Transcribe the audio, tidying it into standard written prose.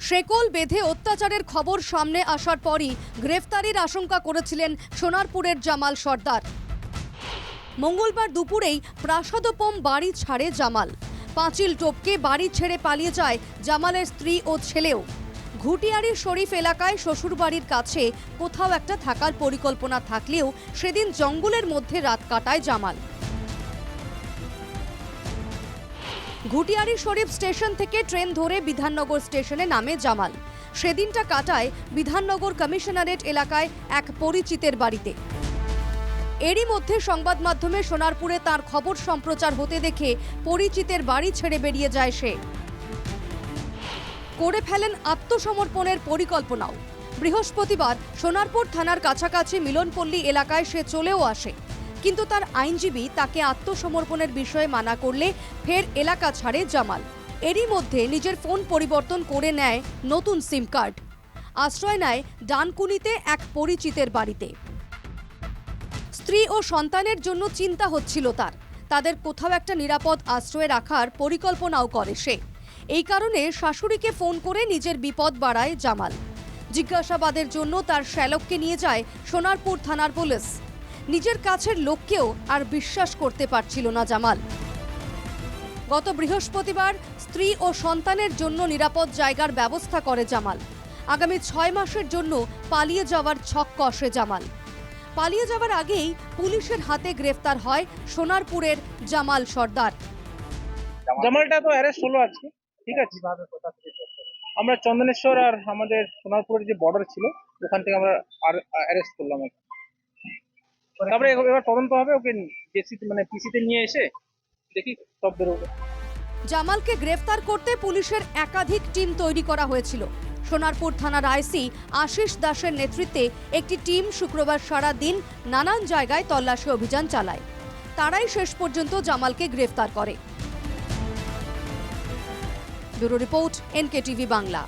শেকল বেঁধে অত্যাচারের খবর সামনে আসার পরই গ্রেফতারির আশঙ্কা করেছিলেন সোনারপুরের জামাল সর্দার। মঙ্গলবার দুপুরেই প্রাসাদোপম বাড়ি ছাড়ে জামাল। পাঁচিল টপকে বাড়ি ছেড়ে পালিয়ে যায় জামালের স্ত্রী ও ছেলেও। ঘুটিয়ারি শরীফ এলাকায় শ্বশুরবাড়ির কাছে কোথাও একটা থাকার পরিকল্পনা থাকলেও সেদিন জঙ্গলের মধ্যে রাত কাটায় জামাল। ঘুটিয়ারি শরীফ স্টেশন থেকে ট্রেন ধরে বিধাননগর স্টেশনে নামে জামাল। সেদিনটা কাটায় বিধাননগর কমিশনারেট এলাকায় এক পরিচিতের বাড়িতে। এরই মধ্যে সংবাদ মাধ্যমে সোনারপুরে তার খবর সম্প্রচার হতে দেখে পরিচিতের বাড়ি ছেড়ে বেরিয়ে যায় সে। করে ফেলেন আত্মসমর্পণের পরিকল্পনাও। বৃহস্পতিবার সোনারপুর থানার কাছাকাছি মিলনপল্লী এলাকায় সে চলেও আসে, কিন্তু তার আইনজীবী তাকে আত্মসমর্পণের বিষয়ে মানা করলে ফের এলাকা ছাড়ে জামাল। এরই মধ্যে নিজের ফোন পরিবর্তন করে নেয় নতুন সিম কার্ড। আশ্রয় নেয় ডানকুনিতে এক পরিচিতের বাড়িতে। স্ত্রী ও সন্তানের জন্য চিন্তা হচ্ছিল তার। তাদের কোথাও একটা নিরাপদ আশ্রয়ে রাখার পরিকল্পনাও করে সে। এই কারণে শাশুড়িকে ফোন করে নিজের বিপদ বাড়ায় জামাল। জিজ্ঞাসাবাদের জন্য তার শ্যালককে নিয়ে যায় সোনারপুর থানার পুলিশ। নিজের কাছের লোককেও আর বিশ্বাস করতে পারছিল না জামাল। গত বৃহস্পতিবার স্ত্রী ও সন্তানের জন্য নিরাপদ জায়গার ব্যবস্থা করে জামাল। আগামী 6 মাসের জন্য পালিয়ে যাওয়ার ছক কষে জামাল। পালিয়ে যাওয়ার আগেই পুলিশের হাতে গ্রেফতার হয় সোনারপুরের জামাল সর্দার। জামালটা তো অ্যারেস্ট হলো আজকে, ঠিক আছে। আমরা চন্দনেশ্বর আর আমাদের সোনারপুরের যে বর্ডার ছিল ওখান থেকে আমরা অ্যারেস্ট করলাম। তারপরে এবার তদন্ত হবে, ওকে জেসিতে মানে পিসিতে নিয়ে এসে দেখি সব বেরোবে। জামালকে গ্রেফতার করতে পুলিশের একাধিক টিম তৈরি করা হয়েছিল। সোনারপুর থানার আইসি আশিস দাসের নেতৃত্বে একটি টিম শুক্রবার সারা দিন নানান জায়গায় তল্লাশি অভিযান চালায়। তারাই শেষ পর্যন্ত জামালকে গ্রেফতার করে। Bureau report, NKTV Bangla.